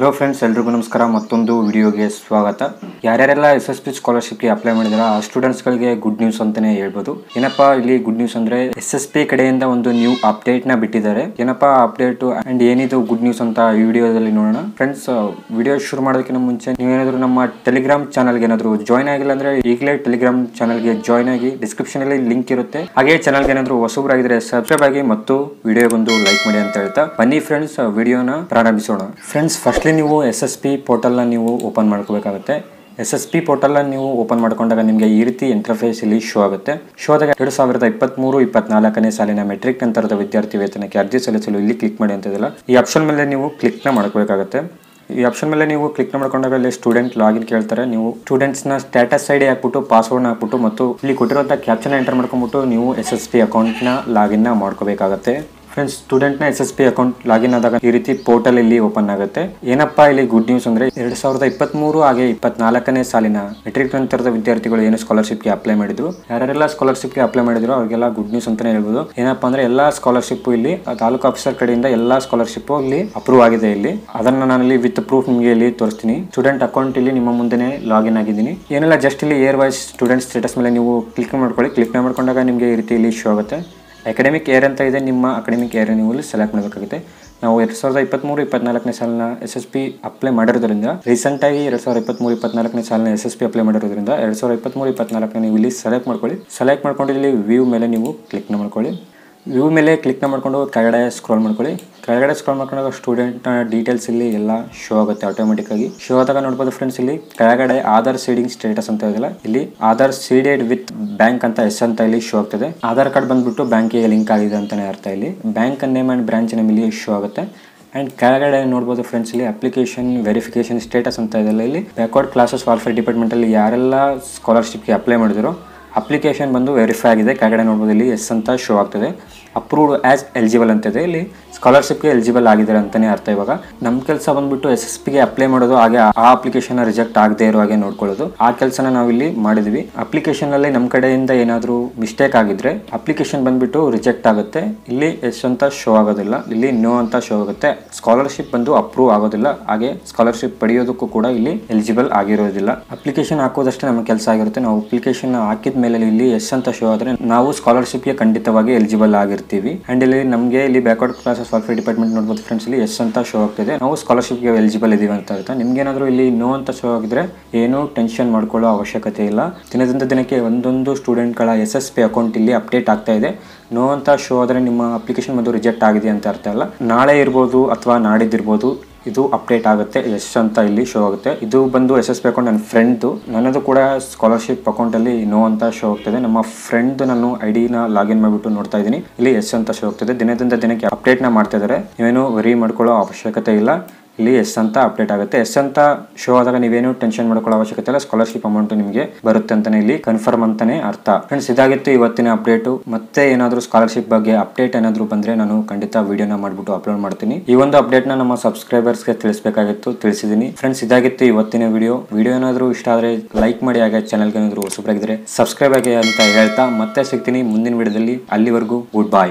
Hello friends, ಎಲ್ರಿಗೂ ನಮಸ್ಕಾರ. ಮತ್ತೊಂದು ವಿಡಿಯೋಗೆ ಸ್ವಾಗತ. ಯಾರ್ಯಾರೆಲ್ಲ SSP ಸ್ಕಾಲರ್ಶಿಪ್ಗೆ ಅಪ್ಲೈ ಮಾಡಿದಾರ ಆ ಸ್ಟೂಡೆಂಟ್ಸ್ಗಳಿಗೆ ಗುಡ್ ನ್ಯೂಸ್ ಅಂತಾನೆ ಹೇಳ್ಬೋದು. ಏನಪ್ಪಾ ಇಲ್ಲಿ ಗುಡ್ ನ್ಯೂಸ್ ಅಂದ್ರೆ SSP ಕಡೆಯಿಂದ ಒಂದು ನ್ಯೂ ಅಪ್ಡೇಟ್ ನ ಬಿಟ್ಟಿದ್ದಾರೆ. ಏನಪ್ಪಾ ಅಪ್ಡೇಟ್ ಅಂಡ್ ಏನಿದು ಗುಡ್ ನ್ಯೂಸ್ ಅಂತ ಈ ವಿಡಿಯೋದಲ್ಲಿ ನೋಡೋಣ. ಫ್ರೆಂಡ್ಸ್, ವಿಡಿಯೋ ಶುರು ಮಾಡೋದಕ್ಕಿಂತ ಮುಂಚೆ ನೀವೇನಾದ್ರೂ ನಮ್ಮ ಟೆಲಿಗ್ರಾಮ್ ಚಾನಲ್ಗೆ ಏನಾದ್ರು ಜಾಯ್ನ್ ಆಗಿಲ್ಲ ಅಂದ್ರೆ ಈಗಲೇ ಟೆಲಿಗ್ರಾಮ್ ಚಾನಲ್ಗೆ ಜಾಯ್ನ್ ಆಗಿ, ಡಿಸ್ಕ್ರಿಪ್ಷನ್ ಅಲ್ಲಿ ಲಿಂಕ್ ಇರುತ್ತೆ. ಹಾಗೆ ಚಾನಲ್ಗೆ ಏನಾದ್ರು ಹೊಸಬರಾಗಿದ್ರೆ ಸಬ್ಸ್ಕ್ರೈಬ್ ಆಗಿ ಮತ್ತು ವಿಡಿಯೋಗೊಂದು ಲೈಕ್ ಮಾಡಿ ಅಂತ ಹೇಳ್ತಾ ಬನ್ನಿ ಫ್ರೆಂಡ್ಸ್, ವಿಡಿಯೋನ ಪ್ರಾರಂಭಿಸೋಣ. ಫ್ರೆಂಡ್ಸ್, ಫಸ್ಟ್ಲಿ ನೀವು SSP ಪೋರ್ಟಲ್ನ ನೀವು ಓಪನ್ ಮಾಡ್ಕೋಬೇಕಾಗುತ್ತೆ. SSP ಪೋರ್ಟಲ್ ನೀವು ಓಪನ್ ಮಾಡ್ಕೊಂಡಾಗ ನಿಮಗೆ ಈ ರೀತಿ ಇಂಟರ್ಫೇಸ್ ಇಲ್ಲಿ ಶೋ ಆಗುತ್ತೆ. ಶೋ ಆದಾಗ 2023-24ನೇ ಸಾಲಿನ ಮೆಟ್ರಿಕ್ ನಂತರದ ವಿದ್ಯಾರ್ಥಿ ವೇತನಕ್ಕೆ ಅರ್ಜಿ ಸಲ್ಲಿಸಲು ಇಲ್ಲಿ ಕ್ಲಿಕ್ ಮಾಡಿ ಅಂತ ಇದೆಯಲ್ಲ, ಈ ಆಪ್ಷನ್ ಮೇಲೆ ನೀವು ಕ್ಲಿಕ್ ನ ಮಾಡ್ಕೋಬೇಕಾಗುತ್ತೆ. ಈ ಆಪ್ಷನ್ ಮೇಲೆ ನೀವು ಕ್ಲಿಕ್ ಮಾಡ್ಕೊಂಡಾಗ ಇಲ್ಲಿ ಸ್ಟೂಡೆಂಟ್ ಲಾಗಿನ್ ಕೇಳ್ತಾರೆ. ನೀವು ಸ್ಟೂಡೆಂಟ್ಸ್ ನ ಸ್ಟೇಟಸ್ ಐಡಿ ಹಾಕ್ಬಿಟ್ಟು ಪಾಸ್ವರ್ಡ್ ಹಾಕ್ಬಿಟ್ಟು ಮತ್ತು ಇಲ್ಲಿ ಕೊಟ್ಟಿರುವಂತಹ ಕ್ಯಾಪ್ಷನ್ ಎಂಟರ್ ಮಾಡ್ಕೊಂಡ್ಬಿಟ್ಟು ನೀವು SSP ಅಕೌಂಟ್ ನ ಲಾಗಿನ್ ನ ಮಾಡ್ಕೋಬೇಕಾಗುತ್ತೆ. ಫ್ರೆಂಡ್ಸ್, ಸ್ಟೂಡೆಂಟ್ ನ SSP ಅಕೌಂಟ್ ಲಾಗಿನ್ ಆದಾಗ ಈ ರೀತಿ ಪೋರ್ಟಲ್ ಇಲ್ಲಿ ಓಪನ್ ಆಗುತ್ತೆ. ಏನಪ್ಪಾ ಇಲ್ಲಿ ಗುಡ್ ನ್ಯೂಸ್ ಅಂದ್ರೆ 2023 ಹಾಗೆ 24ನೇ ಸಾಲಿನ ಮೆಟ್ರಿಕ್ ನಂತರದ ವಿದ್ಯಾರ್ಥಿಗಳು ಏನು ಸ್ಕಾಲರ್ಶಿಪ್ ಗೆ ಅಪ್ಲೈ ಮಾಡಿದ್ರು, ಯಾರೆಲ್ಲ ಸ್ಕಾಲರ್ಶಿಪ್ ಗೆ ಅಪ್ಲೈ ಮಾಡಿದ್ರು ಅವ್ರಿಗೆಲ್ಲ ಗುಡ್ ನ್ಯೂಸ್ ಅಂತಾನೆ ಹೇಳ್ಬೋದು. ಏನಪ್ಪಾ ಅಂದ್ರೆ ಎಲ್ಲಾ ಸ್ಕಾಲರ್ಶಿಪ್ ಇಲ್ಲಿ ತಾಲೂಕು ಆಫೀಸರ್ ಕಡೆಯಿಂದ ಎಲ್ಲಾ ಸ್ಕಾಲರ್ಶಿಪ್ ಇಲ್ಲಿ ಅಪ್ರೂವ್ ಆಗಿದೆ. ಇಲ್ಲಿ ಅದನ್ನ ನಾನು ಇಲ್ಲಿ ವಿತ್ ಪ್ರೂಫ್ ನಿಮಗೆ ಇಲ್ಲಿ ತೋರಿಸ್ತೀನಿ. ಸ್ಟೂಡೆಂಟ್ ಅಕೌಂಟ್ ಇಲ್ಲಿ ನಿಮ್ಮ ಮುಂದೆನೆ ಲಾಗಿನ್ ಆಗಿದ್ದೀನಿ. ಏನೆಲ್ಲ ಜಸ್ಟ್ ಇಲ್ಲಿ ಇಯರ್ ವೈಸ್ ಸ್ಟೂಡೆಂಟ್ ಸ್ಟೇಟಸ್ ಮೇಲೆ ನೀವು ಕ್ಲಿಕ್ ಮಾಡ್ಕೊಳ್ಳಿ. ಕ್ಲಿಕ್ ಮಾಡ್ಕೊಂಡಾಗ ನಿಮಗೆ ಈ ರೀತಿ ಇಲ್ಲಿ ಶೋ ಆಗುತ್ತೆ. ಅಕಾಡೆಮಿಕ್ ಇಯರ್ ಅಂತ ಇದೆ, ನಿಮ್ಮ ಅಕಾಡೆಮಿಕ್ ಇಯರ್ ನೀವು ಇಲ್ಲಿ ಸೆಲೆಕ್ಟ್ ಮಾಡಬೇಕಾಗುತ್ತೆ. ನಾವು 2023-24ನೇ ಸಾಲಿನ SSP ಅಪ್ಲೈ ಮಾಡಿರೋದ್ರಿಂದ, ರೀಸೆಂಟ್ ಆಗಿ 2023-24ನೇ ಸಾಲಿನ SSP ಅಪ್ಲೈ ಮಾಡಿರೋದ್ರಿಂದ 2023-24ನೇ ನೀವು ಇಲ್ಲಿ ಸೆಲೆಕ್ಟ್ ಮಾಡ್ಕೊಳ್ಳಿ. ಸೆಲೆಕ್ಟ್ ಮಾಡ್ಕೊಂಡು ಇಲ್ಲಿ ವ್ಯೂ ಮೇಲೆ ನೀವು ಕ್ಲಿಕ್ ಮಾಡ್ಕೊಳ್ಳಿ. ವ್ಯೂ ಮೇಲೆ ಕ್ಲಿಕ್ ಮಾಡ್ಕೊಂಡು ಕೆಳಗಡೆ ಸ್ಕ್ರೋಲ್ ಮಾಡ್ಕೊಳ್ಳಿ. ಕೆಳಗಡೆ ಸ್ಕ್ರೋಲ್ ಮಾಡ್ಕೊಂಡಾಗ ಸ್ಟೂಡೆಂಟ್ ಡೀಟೇಲ್ಸ್ ಇಲ್ಲಿ ಎಲ್ಲ ಶೋ ಆಗುತ್ತೆ ಆಟೋಮೆಟಿಕ್ ಆಗಿ. ಶೋ ಆದಾಗ ನೋಡ್ಬೋದು ಫ್ರೆಂಡ್ಸ್, ಇಲ್ಲಿ ಕೆಳಗಡೆ ಆಧಾರ್ ಸೀಡಿಂಗ್ ಸ್ಟೇಟಸ್ ಅಂತ ಇದೆಯಲ್ಲ, ಇಲ್ಲಿ ಆಧಾರ್ ಸೀಡೆಡ್ ವಿತ್ ಬ್ಯಾಂಕ್ ಅಂತ ಎಸ್ ಅಂತ ಇಲ್ಲಿ ಶೋ ಆಗ್ತದೆ. ಆಧಾರ್ ಕಾರ್ಡ್ ಬಂದ್ಬಿಟ್ಟು ಬ್ಯಾಂಕಿಗೆ ಲಿಂಕ್ ಆಗಿದೆ ಅಂತಾನೆ ಅರ್ಥ. ಇಲ್ಲಿ bank name and branch name ಇಲ್ಲಿ ಶೋ ಆಗುತ್ತೆ. ಅಂಡ್ ಕೆಳಗಡೆ ನೋಡ್ಬೋದು ಫ್ರೆಂಡ್ಸ್, ಇಲ್ಲಿ ಅಪ್ಲಿಕೇಶನ್ ವೆರಿಫಿಕೇಶನ್ ಸ್ಟೇಟಸ್ ಅಂತ ಇದೆಲ್ಲ, ಇಲ್ಲಿ ಬ್ಯಾಕ್ವರ್ಡ್ ಕ್ಲಾಸಸ್ ವೆಲ್ಫೇರ್ ಡಿಪಾರ್ಟ್ಮೆಂಟ್ ಅಲ್ಲಿ ಯಾರೆಲ್ಲ ಸ್ಕಾಲರ್ಶಿಪ್ಗೆ ಅಪ್ಲೈ ಮಾಡಿದ್ರು ಅಪ್ಲಿಕೇಶನ್ ಬಂದು ವೆರಿಫೈ ಆಗಿದೆ. ಕೆಳಗಡೆ ನೋಡ್ಬೋದು ಇಲ್ಲಿ ಎಸ್ ಅಂತ ಶೋ ಆಗ್ತದೆ. ಅಪ್ರೂವ್ಡ್ ಆಸ್ ಎಲಿಜಿಬಲ್ ಅಂತಿದೆ. ಇಲ್ಲಿ ಸ್ಕಾಲರ್ಶಿಪ್ಗೆ ಎಲಿಜಿಬಲ್ ಆಗಿದ್ದಾರೆ ಅಂತಾನೆ ಅರ್ಥ. ಇವಾಗ ನಮ್ಮ ಕೆಲಸ ಬಂದ್ಬಿಟ್ಟು SSPಗೆ ಅಪ್ಲೈ ಮಾಡೋದು, ಹಾಗೆ ಆ ಅಪ್ಲಿಕೇಶನ್ ರಿಜೆಕ್ಟ್ ಆಗದೆ ಇರೋ ಹಾಗೆ ನೋಡ್ಕೊಳ್ಳೋದು. ಆ ಕೆಲಸನ ನಾವು ಇಲ್ಲಿ ಮಾಡಿದ್ವಿ. ಅಪ್ಲಿಕೇಶನ್ ಅಲ್ಲಿ ನಮ್ಮ ಕಡೆಯಿಂದ ಏನಾದರೂ ಮಿಸ್ಟೇಕ್ ಆಗಿದ್ರೆ ಅಪ್ಲಿಕೇಶನ್ ಬಂದ್ಬಿಟ್ಟು ರಿಜೆಕ್ಟ್ ಆಗುತ್ತೆ. ಇಲ್ಲಿ ಎಸ್ ಅಂತ ಶೋ ಆಗೋದಿಲ್ಲ, ಇಲ್ಲಿ ನೋ ಅಂತ ಶೋ ಆಗುತ್ತೆ. ಸ್ಕಾಲರ್ಶಿಪ್ ಬಂದು ಅಪ್ರೂವ್ ಆಗೋದಿಲ್ಲ, ಹಾಗೆ ಸ್ಕಾಲರ್ಶಿಪ್ ಪಡೆಯೋದಕ್ಕೂ ಕೂಡ ಇಲ್ಲಿ ಎಲಿಜಿಬಲ್ ಆಗಿರೋದಿಲ್ಲ. ಅಪ್ಲಿಕೇಶನ್ ಹಾಕೋದಷ್ಟೇ ನಮ್ಮ ಕೆಲಸ ಆಗಿರುತ್ತೆ. ನಾವು ಅಪ್ಲಿಕೇಶನ್ ಹಾಕಿದ ಮೇಲೆ ಇಲ್ಲಿ ಎಸ್ ಅಂತ ಶೋ ಆದ್ರೆ ನಾವು ಸ್ಕಾಲರ್ಶಿಪ್ಗೆ ಖಂಡಿತವಾಗಿ ಎಲಿಜಿಬಲ್ ಆಗಿರ್ತೀವಿ. ಅಂಡ್ ಇಲ್ಲಿ ನಮಗೆ ಇಲ್ಲಿ ಬ್ಯಾಕ್ವರ್ಡ್ ಕ್ಲಾಸಸ್ ವೆಲ್ಫೇರ್ ಡಿಪಾರ್ಟ್ಮೆಂಟ್ ನೋಡ್ಬೋದು ಫ್ರೆಂಡ್ಸ್, ಇಲ್ಲಿ ಎಸ್ ಅಂತ ಶೋ ಆಗ್ತಿದೆ. ನಾವು ಸ್ಕಾಲರ್ಶಿಪ್ಗೆ ಎಲಿಜಿಬಲ್ ಇದೀವಿ ಅಂತ ಹೇಳ್ತಾ. ನಿಮ್ಗೇನಾದ್ರೂ ಇಲ್ಲಿ ನೋ ಅಂತ ಶೋ ಆಗಿದ್ರೆ ಏನು ಟೆನ್ಷನ್ ಮಾಡ್ಕೊಳ್ಳೋ ಅವಶ್ಯಕತೆ ಇಲ್ಲ. ದಿನದಿಂದ ದಿನಕ್ಕೆ ಒಂದೊಂದು ಸ್ಟೂಡೆಂಟ್ಗಳ SSP ಅಕೌಂಟ್ ಇಲ್ಲಿ ಅಪ್ಡೇಟ್ ಆಗ್ತಾ ಇದೆ. ನೋ ಅಂತ ಶೋ ಆದರೆ ನಿಮ್ಮ ಅಪ್ಲಿಕೇಶನ್ ಬಂದು ರಿಜೆಕ್ಟ್ ಆಗಿದೆ ಅಂತ ಅರ್ಥ ಅಲ್ಲ. ನಾಳೆ ಇರ್ಬೋದು ಅಥವಾ ನಾಡಿದ್ದಿರ್ಬೋದು ಇದು ಅಪ್ಡೇಟ್ ಆಗುತ್ತೆ. ಎಸ್ ಅಂತ ಇಲ್ಲಿ ಶೋ ಆಗುತ್ತೆ. ಇದು ಬಂದು SSP ಅಕೌಂಟ್ ನನ್ನ ಫ್ರೆಂಡ್ದು. ನನ್ನದು ಕೂಡ ಸ್ಕಾಲರ್ಶಿಪ್ ಅಕೌಂಟ್ ಅಲ್ಲಿ ನೋ ಅಂತ ಶೋ ಆಗ್ತದೆ. ನಮ್ಮ ಫ್ರೆಂಡ್ ನಾನು ಐಡಿನ ಲಾಗಿನ್ ಮಾಡಿಬಿಟ್ಟು ನೋಡ್ತಾ ಇದ್ದೀನಿ, ಇಲ್ಲಿ ಎಸ್ ಅಂತ ಶೋ ಆಗ್ತದೆ. ದಿನದಿಂದ ದಿನಕ್ಕೆ ಅಪ್ಡೇಟ್ ನ ಮಾಡ್ತಾ ಇದ್ದಾರೆ. ನೀವೇನು ವರಿ ಮಾಡ್ಕೊಳ್ಳೋ ಅವಶ್ಯಕತೆ ಇಲ್ಲ. ಇಲ್ಲಿ ಎಸ್ ಅಂತ ಅಪ್ಡೇಟ್ ಆಗುತ್ತೆ. ಎಸ್ ಅಂತ ಶೋ ಆದಾಗ ನೀವೇನು ಟೆನ್ಷನ್ ಮಾಡ್ಕೊಳ್ಳೋ ಅವಶ್ಯಕತೆ ಇಲ್ಲ. ಸ್ಕಾಲರ್ಶಿಪ್ ಅಮೌಂಟ್ ನಿಮಗೆ ಬರುತ್ತೆ ಅಂತಾನೆ ಇಲ್ಲಿ ಕನ್ಫರ್ಮ್ ಅಂತಾನೆ ಅರ್ಥ. ಫ್ರೆಂಡ್ಸ್, ಇದಾಗಿತ್ತು ಇವತ್ತಿನ ಅಪ್ಡೇಟು. ಮತ್ತೆ ಏನಾದರೂ ಸ್ಕಾಲರ್ಶಿಪ್ ಬಗ್ಗೆ ಅಪ್ಡೇಟ್ ಏನಾದರೂ ಬಂದ್ರೆ ನಾನು ಖಂಡಿತ ವಿಡಿಯೋನ ಮಾಡ್ಬಿಟ್ಟು ಅಪ್ಲೋಡ್ ಮಾಡ್ತೀನಿ. ಈ ಒಂದು ಅಪ್ಡೇಟ್ ನ ನಮ್ಮ ಸಬ್ಸ್ಕ್ರೈಬರ್ಸ್ಗೆ ತಿಳಿಸಬೇಕಾಗಿತ್ತು, ತಿಳಿಸಿದ್ದೀನಿ. ಫ್ರೆಂಡ್ಸ್, ಇದಾಗಿತ್ತು ಇವತ್ತಿನ ವಿಡಿಯೋ ಏನಾದರೂ ಇಷ್ಟ ಆದ್ರೆ ಲೈಕ್ ಮಾಡಿ, ಹಾಗೆ ಚಾನಲ್ಗೆ ಏನಾದರೂ ಹೊಸಬರಾಗಿದ್ರೆ ಸಬ್ಸ್ಕ್ರೈಬ್ ಆಗಿ ಅಂತ ಹೇಳ್ತಾ ಮತ್ತೆ ಸಿಗ್ತೀನಿ ಮುಂದಿನ ವಿಡಿಯೋದಲ್ಲಿ. ಅಲ್ಲಿವರೆಗೂ ಗುಡ್ ಬೈ.